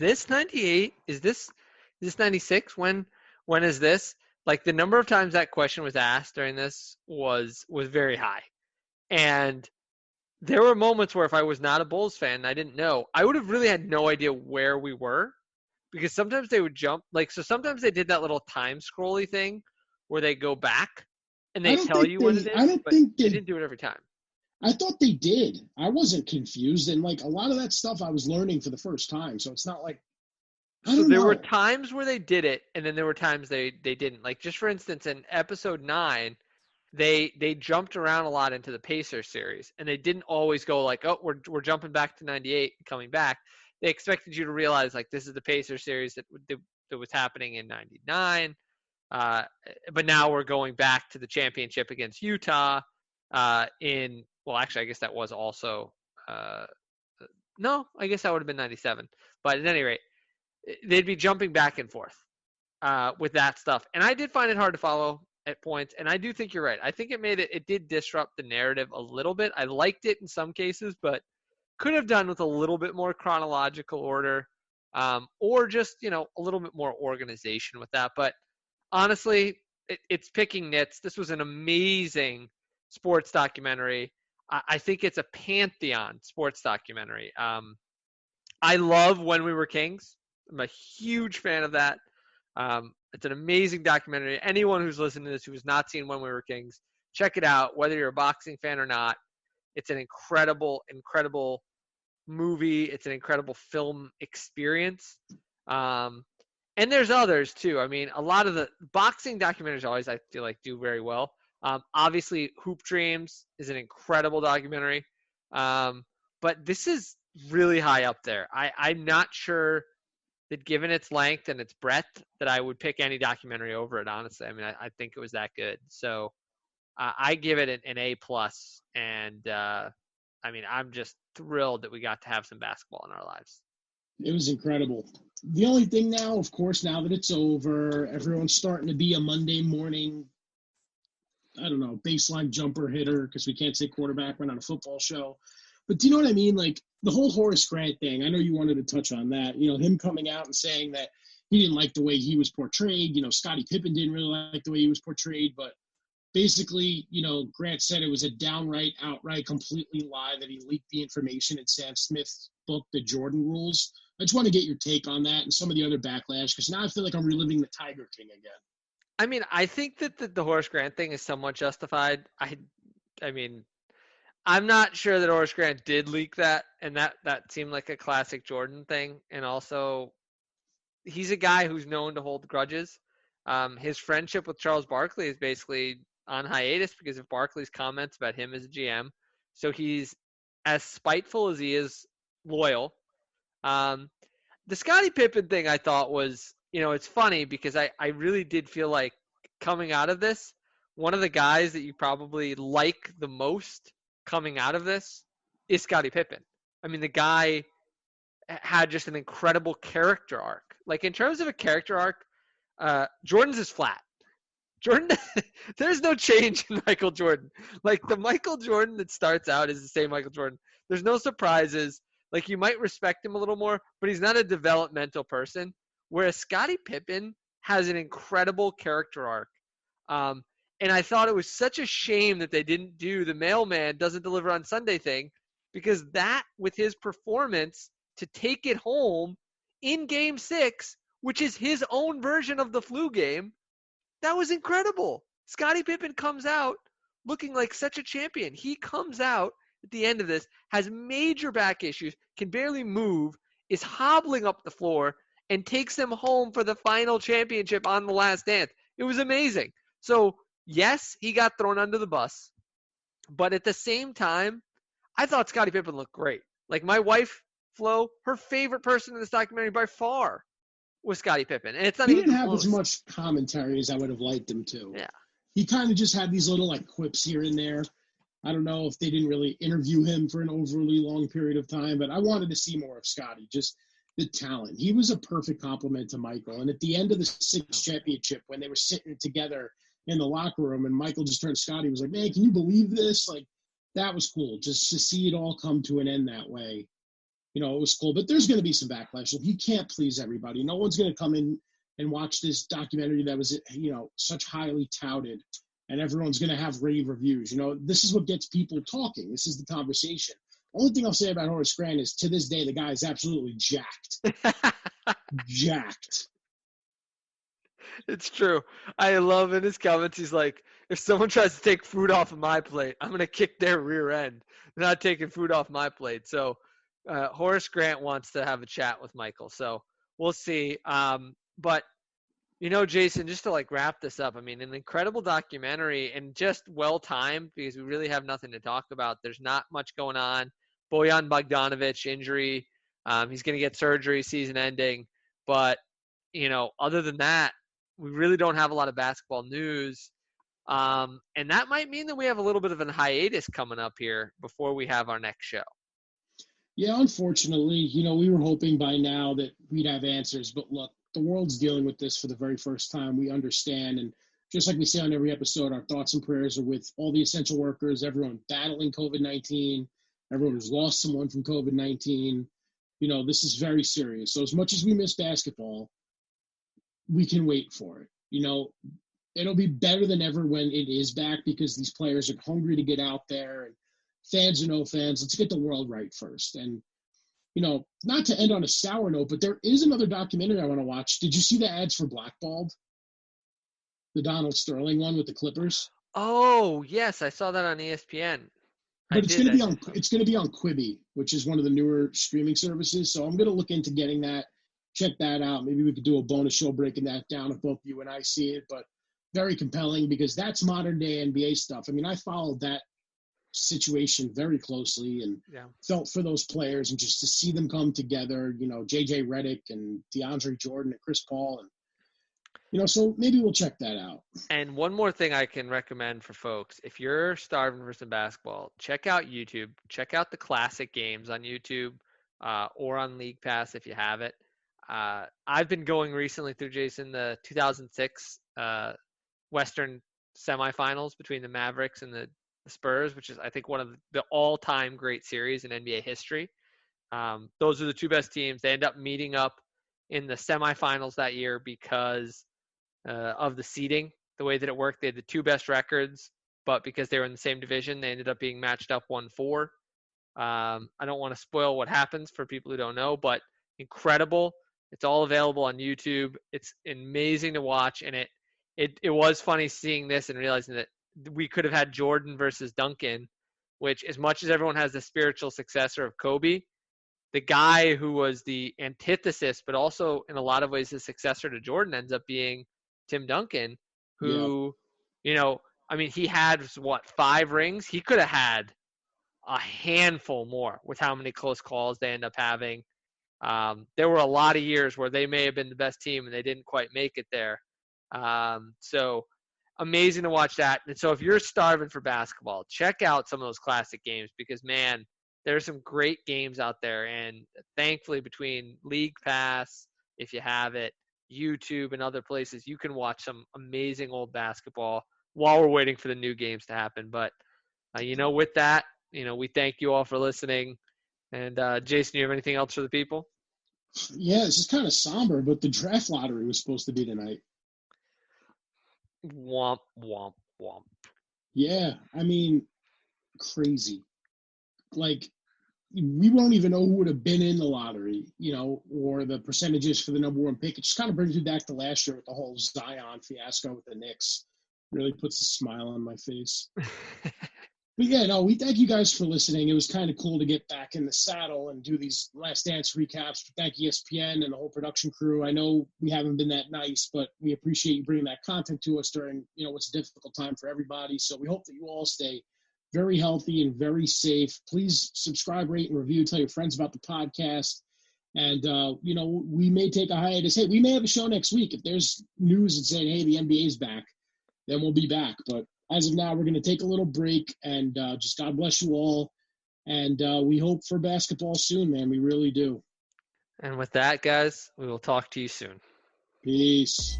this 98, is this 96? When is this? Like the number of times that question was asked during this was very high. And there were moments where if I was not a Bulls fan and I didn't know, I would have really had no idea where we were because sometimes they would jump so sometimes they did that little time scrolly thing where they go back and I they don't tell think you what they. it I is, don't but think they they. didn't do it every time. I thought they did. I wasn't confused, and like a lot of that stuff, I was learning for the first time. So it's not like I So don't there were know. times where they did it, and then there were times they didn't. Like just for instance, in episode 9, they jumped around a lot into the Pacers series, and they didn't always go like, oh, we're jumping back to 98 and coming back. They expected you to realize like this is the Pacers series that was happening in 99. But now we're going back to the championship against Utah. Well, actually, I guess that was also no, I guess that would have been 97. But at any rate, they'd be jumping back and forth with that stuff, and I did find it hard to follow at points. And I do think you're right. I think it did disrupt the narrative a little bit. I liked it in some cases, but could have done with a little bit more chronological order, or just a little bit more organization with that. But honestly, it's picking nits. This was an amazing sports documentary. I think it's a pantheon sports documentary. I love When We Were Kings. I'm a huge fan of that. It's an amazing documentary. Anyone who's listening to this who has not seen When We Were Kings, check it out, whether you're a boxing fan or not. It's an incredible, incredible movie. It's an incredible film experience. And there's others too. I mean, a lot of the boxing documentaries always, I feel like, do very well. Obviously, Hoop Dreams is an incredible documentary. But this is really high up there. I'm not sure that given its length and its breadth that I would pick any documentary over it, honestly. I mean, I think it was that good. So I give it an A plus. And I mean, I'm just thrilled that we got to have some basketball in our lives. It was incredible. The only thing now, of course, now that it's over, everyone's starting to be a Monday morning, I don't know, baseline jumper hitter because we can't say quarterback. We're not a football show. But do you know what I mean? Like the whole Horace Grant thing, I know you wanted to touch on that. You know, him coming out and saying that he didn't like the way he was portrayed. You know, Scottie Pippen didn't really like the way he was portrayed. But basically, you know, Grant said it was a outright, completely lie that he leaked the information in Sam Smith's book, The Jordan Rules. I just want to get your take on that and some of the other backlash because now I feel like I'm reliving the Tiger King again. I mean, I think that the Horace Grant thing is somewhat justified. I mean, I'm not sure that Horace Grant did leak that, and that seemed like a classic Jordan thing. And also, he's a guy who's known to hold grudges. His friendship with Charles Barkley is basically on hiatus because of Barkley's comments about him as a GM. So he's as spiteful as he is loyal. The Scottie Pippen thing I thought was, it's funny because I really did feel like coming out of this, one of the guys that you probably like the most coming out of this is Scottie Pippen. I mean, the guy had just an incredible character arc. Like in terms of a character arc, Jordan's is flat. Jordan, there's no change in Michael Jordan. Like the Michael Jordan that starts out is the same Michael Jordan. There's no surprises. Like you might respect him a little more, but he's not a developmental person. Whereas Scottie Pippen has an incredible character arc. And I thought it was such a shame that they didn't do the mailman doesn't deliver on Sunday thing, because that with his performance to take it home in Game 6, which is his own version of the flu game, that was incredible. Scottie Pippen comes out looking like such a champion. He comes out at the end of this, has major back issues, can barely move, is hobbling up the floor, and takes them home for the final championship on The Last Dance. It was amazing. So, yes, he got thrown under the bus. But at the same time, I thought Scottie Pippen looked great. Like my wife, Flo, her favorite person in this documentary by far was Scottie Pippen. And it's not He even didn't have close. as much commentary as I would have liked him to. Yeah. He kind of just had these little like quips here and there. I don't know if they didn't really interview him for an overly long period of time, but I wanted to see more of Scottie, just the talent. He was a perfect compliment to Michael. And at the end of the sixth championship, when they were sitting together in the locker room and Michael just turned to Scottie, was like, man, can you believe this? Like, that was cool. Just to see it all come to an end that way. It was cool. But there's going to be some backlash. You can't please everybody. No one's going to come in and watch this documentary that was, such highly touted, and everyone's going to have rave reviews. This is what gets people talking. This is the conversation. Only thing I'll say about Horace Grant is, to this day, the guy is absolutely jacked. Jacked. It's true. I love in his comments, he's like, if someone tries to take food off of my plate, I'm going to kick their rear end. They're not taking food off my plate. So Horace Grant wants to have a chat with Michael. So we'll see. But, Jason, just to wrap this up, I mean, an incredible documentary and just well-timed because we really have nothing to talk about. There's not much going on. Bojan Bogdanovic injury. He's going to get surgery, season ending. But, other than that, we really don't have a lot of basketball news. And that might mean that we have a little bit of a hiatus coming up here before we have our next show. Yeah, unfortunately, we were hoping by now that we'd have answers. But look, the world's dealing with this for the very first time. We understand. And just like we say on every episode, our thoughts and prayers are with all the essential workers, everyone battling COVID-19, everyone who's lost someone from COVID-19. This is very serious. So as much as we miss basketball, we can wait for it. It'll be better than ever when it is back because these players are hungry to get out there, and fans or no fans, let's get the world right first. And, not to end on a sour note, but there is another documentary I want to watch. Did you see the ads for Blackballed? The Donald Sterling one with the Clippers? Oh, yes. I saw that on ESPN. But it's going to be on Quibi, which is one of the newer streaming services. So I'm going to look into getting that. Check that out. Maybe we could do a bonus show breaking that down if both you and I see it. But very compelling because that's modern day NBA stuff. I mean, I followed that situation very closely and felt for those players, and just to see them come together, JJ Redick and DeAndre Jordan and Chris Paul. And, so maybe we'll check that out. And one more thing I can recommend for folks, if you're starving for some basketball, check out YouTube. Check out the classic games on YouTube or on League Pass if you have it. I've been going recently through, Jason, the 2006 Western semifinals between the Mavericks and the Spurs, which is, I think, one of the all-time great series in NBA history. Those are the two best teams. They end up meeting up in the semifinals that year because of the seeding, the way that it worked. They had the two best records, but because they were in the same division, they ended up being matched up 1-4. I don't want to spoil what happens for people who don't know, but incredible. It's all available on YouTube. It's amazing to watch, and it was funny seeing this and realizing that we could have had Jordan versus Duncan, which, as much as everyone has the spiritual successor of Kobe, the guy who was the antithesis, but also in a lot of ways the successor to Jordan, ends up being Tim Duncan, who, he had, 5 rings? He could have had a handful more with how many close calls they end up having. There were a lot of years where they may have been the best team and they didn't quite make it there. So amazing to watch that. And so if you're starving for basketball, check out some of those classic games because, man, there's some great games out there. And thankfully, between League Pass, if you have it, YouTube and other places, you can watch some amazing old basketball while we're waiting for the new games to happen. But, with that, we thank you all for listening. And Jason, you have anything else for the people? Yeah, this is kind of somber, but the draft lottery was supposed to be tonight. Womp, womp, womp. Yeah, crazy. We won't even know who would have been in the lottery, or the percentages for the number one pick. It just kind of brings me back to last year with the whole Zion fiasco with the Knicks. Really puts a smile on my face. But yeah, no, we thank you guys for listening. It was kind of cool to get back in the saddle and do these Last Dance recaps. Thank ESPN and the whole production crew. I know we haven't been that nice, but we appreciate you bringing that content to us during, what's a difficult time for everybody. So we hope that you all stay very healthy and very safe. Please subscribe, rate, and review. Tell your friends about the podcast. And, we may take a hiatus. Hey, we may have a show next week. If there's news and saying, hey, the NBA's back, then we'll be back. But as of now, we're going to take a little break, and just God bless you all. And we hope for basketball soon, man. We really do. And with that, guys, we will talk to you soon. Peace.